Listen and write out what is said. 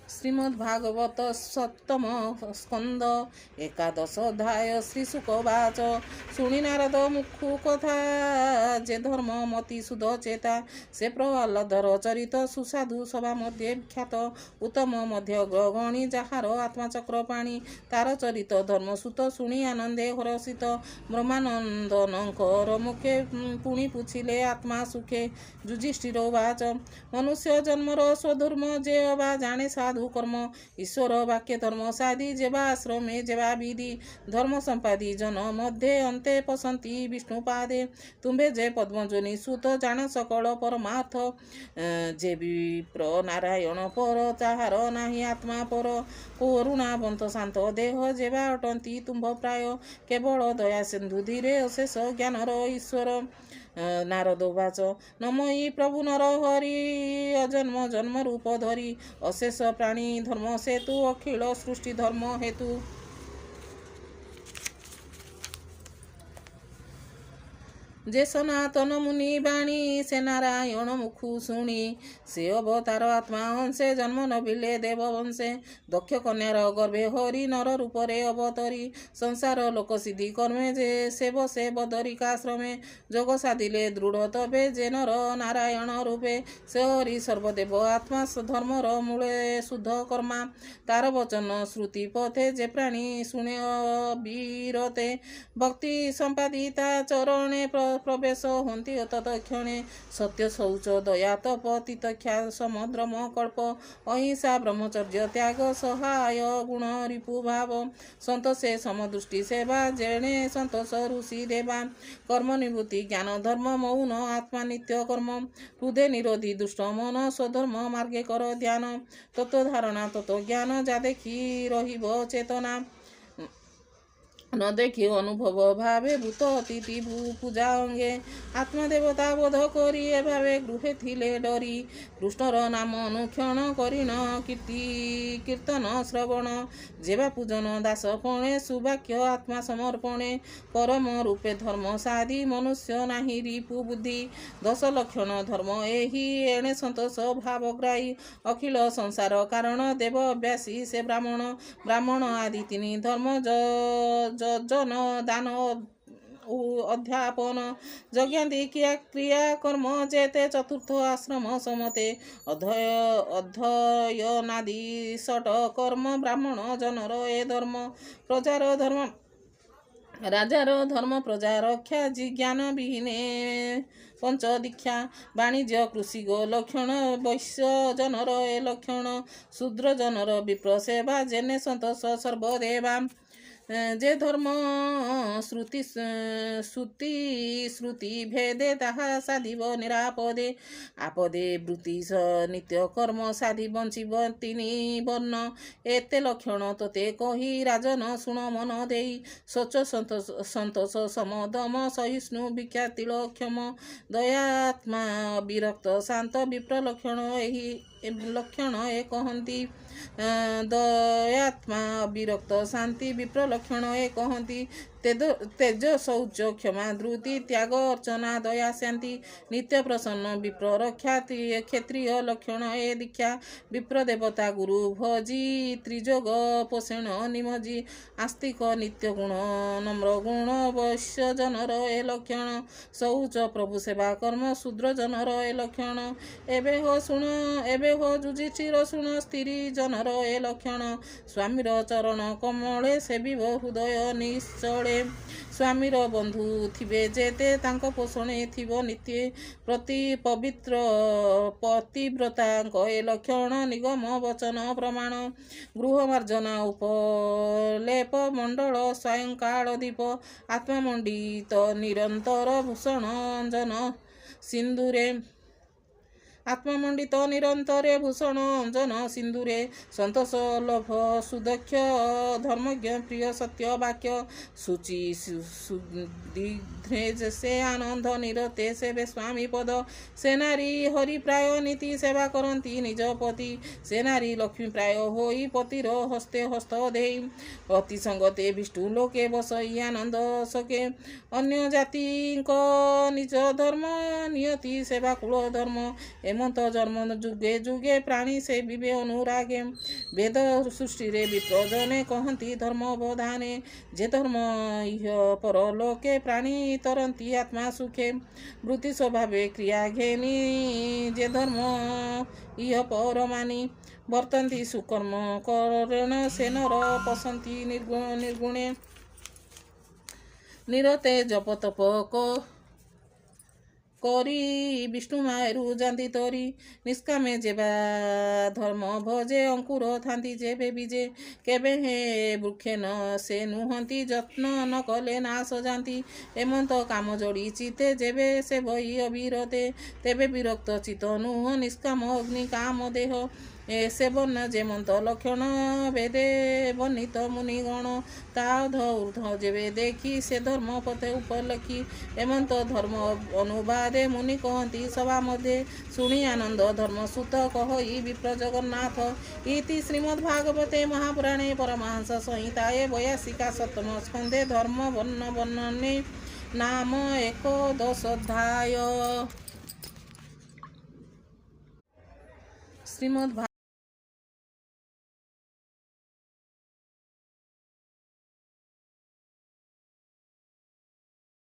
श्रीमद्भागवत सप्तम स्कंद एकादश अध्याय श्रीशुकवाच शुणी नारद मुखु कथा जे धर्म मति सुध चेता से प्रहल्लादर चरित सुसाधु सभा मध्ये ख्यात उत्तम मध्य गणी जार आत्माचक्र पाणी तार चरित धर्मसुत शुणी आनंदे हरषित ब्रह्मानंदनकर मुखे पुणी पुछिले आत्मा सुखे युधिष्ठिर वाच मनुष्य जन्मर स्वधर्म जे अबा जाने साधु कर्म ईश्वर वाक्य धर्म साधी जेवा आश्रमे जेवा विधि धर्म संपादी जन मध्ये अंते पसंती विष्णुपादे तुम्भे जे पद्मजनी सुत जान सकल परमार्थ जे विप्र नारायण पर ताहार नाही आत्मा पर करुणावंत शांत देह जेवा अटंती तुम्भ प्राय केवल दया सिंधु धीरे अशेष ज्ञानर ईश्वर नारद वाच नमयी प्रभु नर हरि अजन्म जन्म रूप धरी अशेष प्राणी धर्म सेतु अखिल सृष्टि धर्म हेतु जे सनातन मुनि बाणी से नारायण मुखु शुणी से अवतार आत्मा अंशे जन्म नबिले देव वंशे दक्ष कन्यार गर्भे हरि नर रूपरे अवतरी संसार लोक सिद्धि कर्मे जे सेव से बदरिकाश्रमे जोग साधिले दृढ़ तबे जे नर नारायण रूपे से हरि सर्वदेव आत्मा धर्मर मूले शुद्ध कर्मा तार वचन श्रुति पथे जे प्राणी शुणे बीरते भक्ति संपादिता चरणे प्रवेश हंती तत्क्षणे सत्य शौच दया तप तितक्षा समुद्रम कल्प अहिंसा ब्रह्मचर्य त्याग सहाय गुण रिपु भाव संतोषे समदृष्टि सेवा जेणे संतोष ऋषि देवा कर्म निवृत्ति ज्ञान धर्म मौन आत्मा नित्य कर्म हृदय निरोधी दुष्ट मन स्वधर्म मार्गे कर ध्यान तत्व धारणा तत्व ज्ञान जा देखी रहिब चेतना न देखी अनुभव भावे भूत अतिथि पूजा अंगे आत्मदेवता बोध करी ए भावे गृहे थिले डरी कृष्णर नाम अनुक्षण करिण कीर्तन श्रवण जेवा पूजन दास पणे सुवाक्य आत्मा समर्पणे परम रूपे धर्म साधी मनुष्य नाही रिपु बुद्धि 10 लक्षण धर्म एहि एणे संतोष भावग्राही अखिल संसार कारण देव अभ्यासी से ब्राह्मण आदि 3 धर्म जन दान अध्यापन यज्ञादि क्रिया कर्म जेते चतुर्थ आश्रम समते अध्ययनादि षट कर्म ब्राह्मण जनर ए धर्म प्रजार धर्म राजार धर्म प्रजा रक्षा जिज्ञान विहीने पंच दीक्षा वाणिज्य कृषि गो लक्षण वैश्य जनर ए लक्षण शूद्र जनर विप्र सेवा जेने संतोष सर्वदेवा जे धर्म श्रुति भेदे ताहा साधिब निरापदे आपदे वृत्ति नित्य कर्म साधि बंचिब 3 वर्ण एते लक्षण तोते कही राजन शुण मन देई स्वच्छ संतोष समदम सहिष्णु विख्यातिलक्षम दयात्मा विरक्त शांत विप्र लक्षण एहि लक्षण ए कहती दयात्मा विरक्त शांति विप्र लक्षण ए कहती तेज शौच क्षमा धृति त्याग अर्चना दया शांति नित्य प्रसन्न विप्र रक्षा क्षेत्रीय लक्षण ए दीक्षा विप्र देवता गुरु भजी त्रिजोग पोषण निमजी आस्तिक नित्य गुण नम्र गुण वैश्य जनर ए लक्षण शौच प्रभु सेवा कर्म शूद्र जनर ए लक्षण एबे हो युधिष्ठिर शुण स्त्री जनर ए लक्षण स्वामीर चरण कमले सेविब हृदय निश्चले स्वामीर बंधु थिबे जेते तांको पोषणे थिबो नित्य प्रति पवित्र पतिव्रतांक ए लक्षण निगम वचन प्रमाण गृह मार्जना उपलेप मंडल सायंकाल दीप आत्ममंडित निरंतर भूषण अंजन सिंधुरे आत्ममंडित निरंतरे भूषण अंजन सिंधुरे संतोष लोभ सुदक्ष धर्मज्ञ प्रिय सत्य वाक्य शुचि सुदीघ्रेज से आनंद निरते सेवे स्वामी पद से नारी हरि प्राय नीति सेवा करती निज पति से नारी लक्ष्मी प्राय होई पतिर हस्ते हस्त देई अति संगते विष्णु लोके बसई आनंद सके अन्य जाति निज धर्म नियति सेवा कुल धर्म हेमंत जन्म जुगे जुगे प्राणी से विवे अनुरागे ବେଦ ସୃଷ୍ଟିରେ ବିପ୍ରଜନେ କହନ୍ତି ଧର୍ମ ଅବଧାନେ। ଯେ ଧର୍ମ ଇହ ପରଲୋକେ ପ୍ରାଣୀ ତରନ୍ତି ଆତ୍ମା ସୁଖେ। ବୃତ୍ତି ସ୍ୱଭାବେ କ୍ରିୟା ଘେନି ଯେ ଧର୍ମ ଇହ ପର ମାନି। ବର୍ତ୍ତନ୍ତି ସୁକର୍ମ କରଣ ସେ ନର ପଶନ୍ତି ନିର୍ଗୁଣେ। ନିରତେ ଜପ ତପ କରି ବିଷ୍ଣୁ ମାୟରୁ ଯାନ୍ତି ତରି। ନିଷ୍କାମେ ଯେବା ଧର୍ମ ଭଜେ ଅଙ୍କୁର ଥାନ୍ତି ଯେବେ ବିଜେ। କେବେ ହେ ବୃକ୍ଷେ ନ ସେ ନୁହନ୍ତି ଯତ୍ନ ନ କଲେ ନାଶ ଯାନ୍ତି। ଏମନ୍ତ କାମ ଯୋଡ଼ି ଚିତେ ଯେବେ ସେ ବହି ଅବିରତେ। ତେବେ ବିରକ୍ତ ଚିତ ନୁହଁ ନିଷ୍କାମ ଅଗ୍ନି କାମ ଦେହ। ସେବନ ଯେମନ୍ତ ଲକ୍ଷଣ ବେଦେ ବର୍ଣ୍ଣିତ ମୁନିଗଣ। ତା ଅଧ ଊର୍ଦ୍ଧ୍ୱ ଯେବେ ଦେଖି ସେ ଧର୍ମ ପଥେ ଉପଲକ୍ଷୀ। ଏମନ୍ତ ଧର୍ମ ଅନୁବାଦେ ମୁନି କହନ୍ତି ସଭା ମଧ୍ୟେ। ଶୁଣି ଆନନ୍ଦ ଧର୍ମସୂତ କହଇ ବିପ୍ର ଜଗନ୍ନାଥ। ଇତି ଶ୍ରୀମଦ୍ଭାଗବତେ ମହାପୁରାଣେ ପରମହଂସ ସଂହିତାଏ 82 ସ୍କନ୍ଧେ ଧର୍ମ ବର୍ଣ୍ଣନେ ନାମ 11 ଅଧ୍ୟାୟ। ଶ୍ରୀମଦ୍